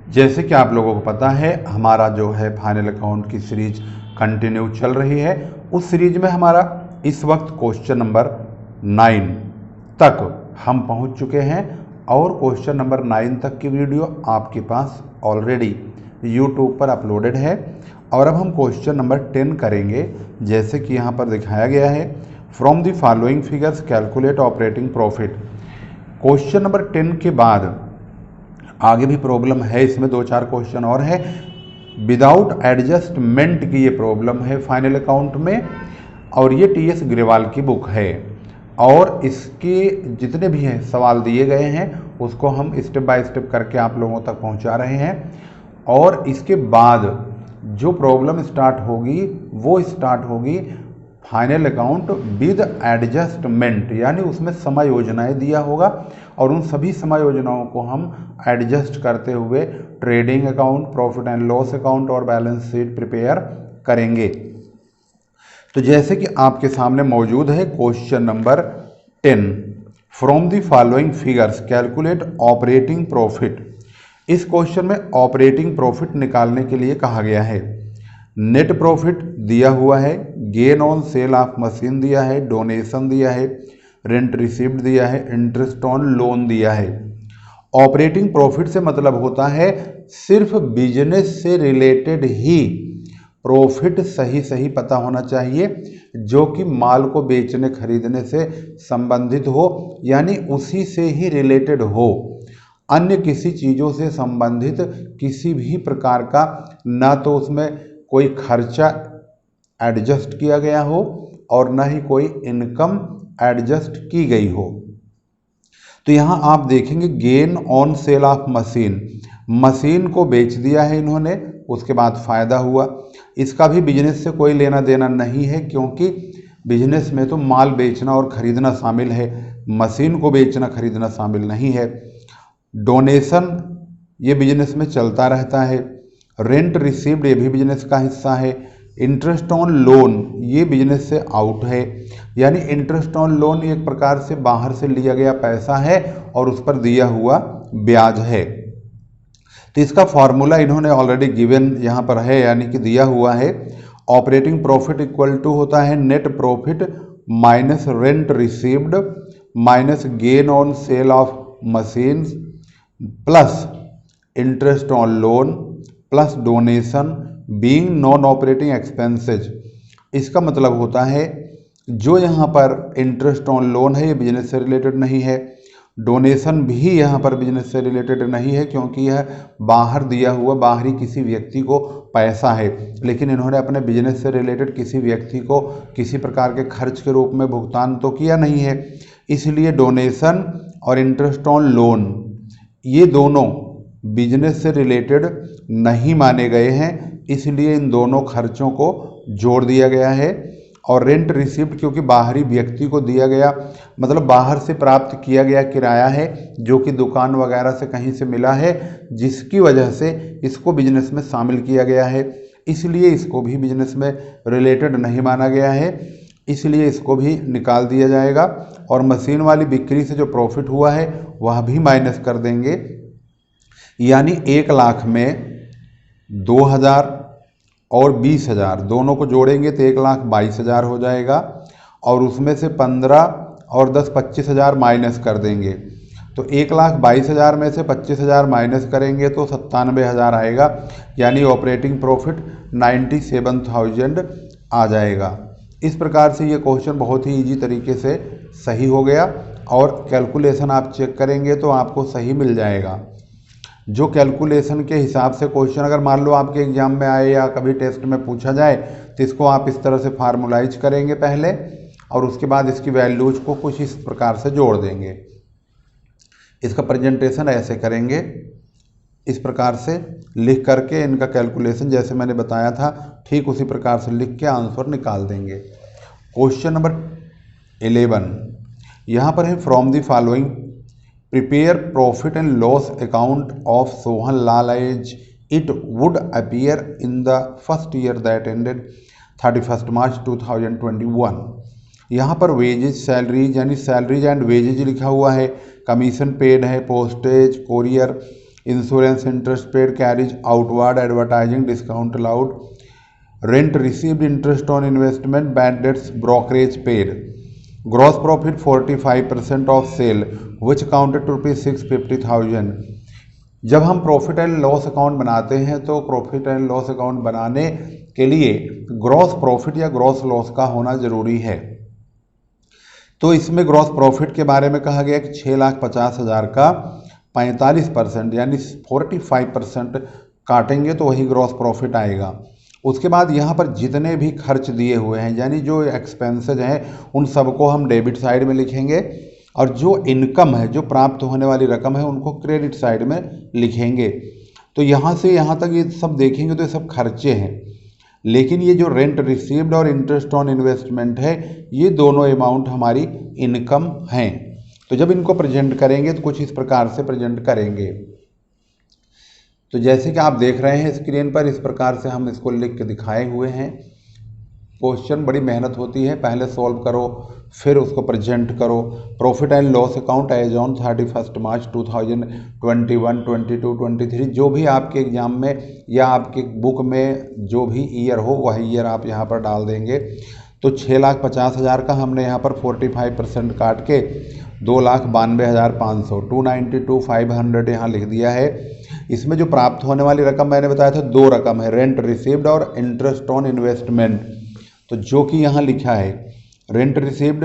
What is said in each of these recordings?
जैसे कि आप लोगों को पता है, हमारा जो है फाइनल अकाउंट की सीरीज कंटिन्यू चल रही है। उस सीरीज में हमारा इस वक्त क्वेश्चन नंबर 9 तक हम पहुंच चुके हैं और क्वेश्चन नंबर 9 तक की वीडियो आपके पास ऑलरेडी यूट्यूब पर अपलोडेड है। और अब हम क्वेश्चन नंबर 10 करेंगे। जैसे कि यहाँ पर दिखाया गया है, from the following figures calculate operating profit. Question number 10 के बाद आगे भी प्रॉब्लम है, इसमें 2-4 क्वेश्चन और है। विदाउट एडजस्टमेंट की ये प्रॉब्लम है फाइनल अकाउंट में, और ये टीएस ग्रेवाल की बुक है। और इसके जितने भी हैं सवाल दिए गए हैं उसको हम स्टेप बाय स्टेप करके आप लोगों तक पहुंचा रहे हैं। और इसके बाद जो प्रॉब्लम स्टार्ट होगी वो स्टार्ट होगी फाइनल अकाउंट विद एडजस्टमेंट, यानी उसमें समायोजनाएं दिया होगा और उन सभी समायोजनाओं को हम एडजस्ट करते हुए trading account, profit and loss account और बैलेंस शीट प्रिपेयर करेंगे। तो जैसे कि आपके सामने मौजूद है question number 10, from the following figures calculate operating profit. इस क्वेश्चन में ऑपरेटिंग प्रॉफिट निकालने के लिए कहा गया है। नेट प्रॉफिट दिया हुआ है, gain on sale of machine दिया है, डोनेशन दिया है, रेंट रिसीव्ड दिया है, इंटरेस्ट ऑन लोन दिया है। ऑपरेटिंग प्रॉफिट से मतलब होता है सिर्फ बिजनेस से रिलेटेड ही प्रॉफिट सही सही पता होना चाहिए, जो कि माल को बेचने खरीदने से संबंधित हो, यानी उसी से ही रिलेटेड हो। अन्य किसी चीज़ों से संबंधित किसी भी प्रकार का ना तो उसमें कोई खर्चा एडजस्ट किया गया हो और ना ही कोई इनकम एडजस्ट की गई हो। तो यहाँ आप देखेंगे gain on sale of machine, machine को बेच दिया है इन्होंने, उसके बाद फ़ायदा हुआ। इसका भी बिजनेस से कोई लेना देना नहीं है, क्योंकि बिजनेस में तो माल बेचना और ख़रीदना शामिल है, मशीन को बेचना खरीदना शामिल नहीं है। डोनेशन ये बिजनेस में चलता रहता है। रेंट रिसीव्ड ये भी बिजनेस का हिस्सा है। इंटरेस्ट ऑन लोन ये बिजनेस से आउट है, यानी इंटरेस्ट ऑन लोन एक प्रकार से बाहर से लिया गया पैसा है और उस पर दिया हुआ ब्याज है। तो इसका फॉर्मूला इन्होंने ऑलरेडी गिवन यहाँ पर है, यानी कि दिया हुआ है। ऑपरेटिंग प्रॉफिट इक्वल टू होता है net profit minus rent received minus gain on sale of machines plus interest on loan plus donation being non operating expenses. इसका मतलब होता है जो यहाँ पर इंटरेस्ट ऑन लोन है ये बिजनेस से रिलेटेड नहीं है, डोनेशन भी यहाँ पर बिजनेस से रिलेटेड नहीं है, क्योंकि यह बाहर दिया हुआ बाहरी किसी व्यक्ति को पैसा है, लेकिन इन्होंने अपने बिजनेस से रिलेटेड किसी व्यक्ति को किसी प्रकार के खर्च के रूप में भुगतान तो किया नहीं है। इसलिए डोनेशन और इंटरेस्ट ऑन लोन ये दोनों बिजनेस से रिलेटेड नहीं माने गए हैं, इसलिए इन दोनों खर्चों को जोड़ दिया गया है। और रेंट रिसिप्ट क्योंकि बाहरी व्यक्ति को दिया गया, मतलब बाहर से प्राप्त किया गया किराया है, जो कि दुकान वगैरह से कहीं से मिला है, जिसकी वजह से इसको बिजनेस में शामिल किया गया है, इसलिए इसको भी बिजनेस में रिलेटेड नहीं माना गया है, इसलिए इसको भी निकाल दिया जाएगा। और मशीन वाली बिक्री से जो प्रॉफिट हुआ है वह भी माइनस कर देंगे, यानी 1 लाख में 2000 और 20,000 दोनों को जोड़ेंगे तो 1,22,000 हो जाएगा, और उसमें से 15 और 10 25,000 माइनस कर देंगे। तो 1,22,000 में से 25,000 माइनस करेंगे तो 97,000 आएगा, यानी ऑपरेटिंग प्रॉफिट 97,000 आ जाएगा। इस प्रकार से ये क्वेश्चन बहुत ही इजी तरीके से सही हो गया, और कैलकुलेशन आप चेक करेंगे तो आपको सही मिल जाएगा। जो कैलकुलेशन के हिसाब से क्वेश्चन अगर मान लो आपके एग्जाम में आए या कभी टेस्ट में पूछा जाए तो इसको आप इस तरह से फार्मूलाइज करेंगे पहले, और उसके बाद इसकी वैल्यूज को कुछ इस प्रकार से जोड़ देंगे। इसका प्रेजेंटेशन ऐसे करेंगे, इस प्रकार से लिख करके इनका कैलकुलेशन जैसे मैंने बताया था ठीक उसी प्रकार से लिख के आंसर निकाल देंगे। क्वेश्चन नंबर 11 यहाँ पर है, from the following prepare profit and loss account of Sohan Lal as it would appear in the first year that ended 31 मार्च 2021। यहाँ पर वेजेज सैलरीज यानी सैलरीज एंड वेजेज लिखा हुआ है, कमीशन पेड है, postage, courier insurance interest paid, carriage outward, advertising discount allowed, rent received, interest on investment, bad debts, brokerage paid. Gross profit 45% of sale which accounted to ₹650,000। जब हम profit and loss account बनाते हैं तो profit and loss account बनाने के लिए gross profit या gross loss का होना जरूरी है। तो इसमें ग्रॉस प्रॉफिट के बारे में कहा गया कि 6,50,000 का 45% यानी 45% काटेंगे तो वही ग्रॉस प्रॉफिट आएगा। उसके बाद यहाँ पर जितने भी खर्च दिए हुए हैं यानी जो एक्सपेंसेज हैं उन सबको हम डेबिट साइड में लिखेंगे और जो इनकम है, जो प्राप्त होने वाली रकम है, उनको क्रेडिट साइड में लिखेंगे। तो यहाँ से यहाँ तक ये सब देखेंगे तो ये सब खर्चे हैं, लेकिन ये जो रेंट रिसीव्ड और इंटरेस्ट ऑन इन्वेस्टमेंट है ये दोनों अमाउंट हमारी इनकम हैं। तो जब इनको प्रेजेंट करेंगे तो कुछ इस प्रकार से प्रेजेंट करेंगे। तो जैसे कि आप देख रहे हैं स्क्रीन पर, इस प्रकार से हम इसको लिख के दिखाए हुए हैं। क्वेश्चन बड़ी मेहनत होती है, पहले सॉल्व करो फिर उसको प्रेजेंट करो। Profit and loss account as on 31 मार्च 2021, 22, 23 जो भी आपके एग्जाम में या आपके बुक में जो भी ईयर हो वही ईयर आप यहाँ पर डाल देंगे। तो 6,50,000 का हमने यहाँ पर 45% काट के 2,92,500 292,500 यहाँ लिख दिया है। इसमें जो प्राप्त होने वाली रकम मैंने बताया था दो रकम है, रेंट रिसीव्ड और इंटरेस्ट ऑन इन्वेस्टमेंट। तो जो कि यहाँ लिखा है रेंट रिसीव्ड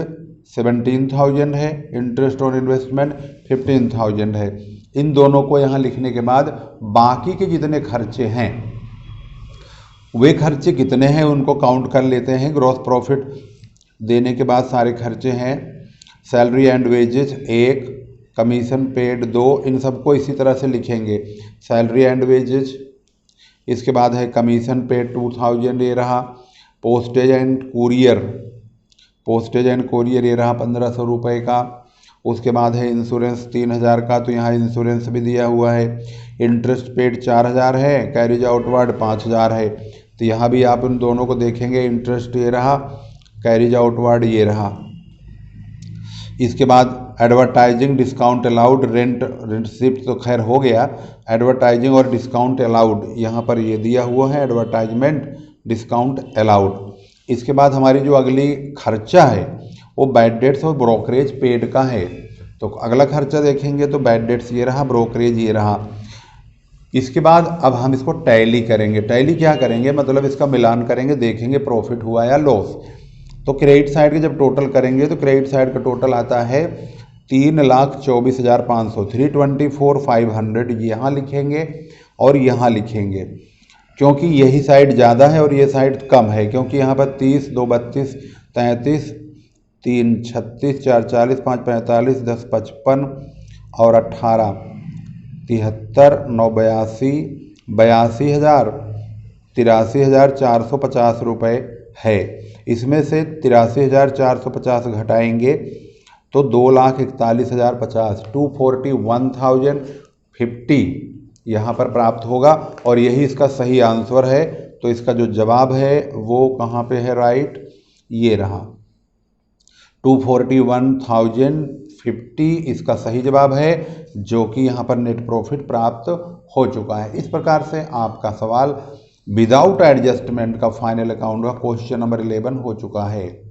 17,000 है, इंटरेस्ट ऑन इन्वेस्टमेंट 15,000 है। इन दोनों को यहाँ लिखने के बाद बाकी के जितने खर्चे हैं वे खर्चे कितने हैं उनको काउंट कर लेते हैं। ग्रॉस प्रॉफिट देने के बाद सारे खर्चे हैं। Salary and wages 1, commission paid 2, इन सबको इसी तरह से लिखेंगे। सैलरी एंड वेजेस, इसके बाद है कमीशन पेड 2,000 ये रहा। पोस्टेज एंड कोरियर ये रहा 1,500 रुपये का। उसके बाद है इंश्योरेंस 3,000 का, तो यहाँ इंश्योरेंस भी दिया हुआ है। इंटरेस्ट पेड 4,000 है, कैरिज आउटवर्ड 5,000 है। तो यहाँ भी आप उन दोनों को देखेंगे, इंटरेस्ट ये रहा, कैरिज आउटवर्ड ये रहा। इसके बाद advertising discount allowed, rent receipt तो खैर हो गया, एडवर्टाइजिंग और डिस्काउंट अलाउड यहाँ पर ये दिया हुआ है, एडवर्टाइजमेंट डिस्काउंट अलाउड। इसके बाद हमारी जो अगली खर्चा है वो बैड डेट्स और ब्रोकरेज पेड का है। तो अगला खर्चा देखेंगे तो बैड डेट्स ये रहा, ब्रोकरेज ये रहा। इसके बाद अब हम इसको टैली करेंगे। टैली क्या करेंगे, मतलब इसका मिलान करेंगे, देखेंगे प्रॉफिट हुआ या लॉस। तो क्रेडिट साइड के जब टोटल करेंगे तो क्रेडिट साइड का टोटल आता है 3,24,500 324,500 यहाँ लिखेंगे और यहाँ लिखेंगे, क्योंकि यही साइड ज़्यादा है और ये साइड कम है। क्योंकि यहाँ पर 30, 2 32, 33, 3 36, 4 40, 5 45, 10 55 और 18 73, 9 82, 82,000 83,450 रुपये है। इसमें से 83,450 घटाएंगे तो 2,41,050 241,050 यहाँ पर प्राप्त होगा और यही इसका सही आंसर है। तो इसका जो जवाब है वो कहाँ पे है, राइट, ये रहा 241,050 इसका सही जवाब है, जो कि यहाँ पर नेट प्रॉफिट प्राप्त हो चुका है। इस प्रकार से आपका सवाल विदाउट एडजस्टमेंट का फाइनल अकाउंट का क्वेश्चन नंबर 11 हो चुका है।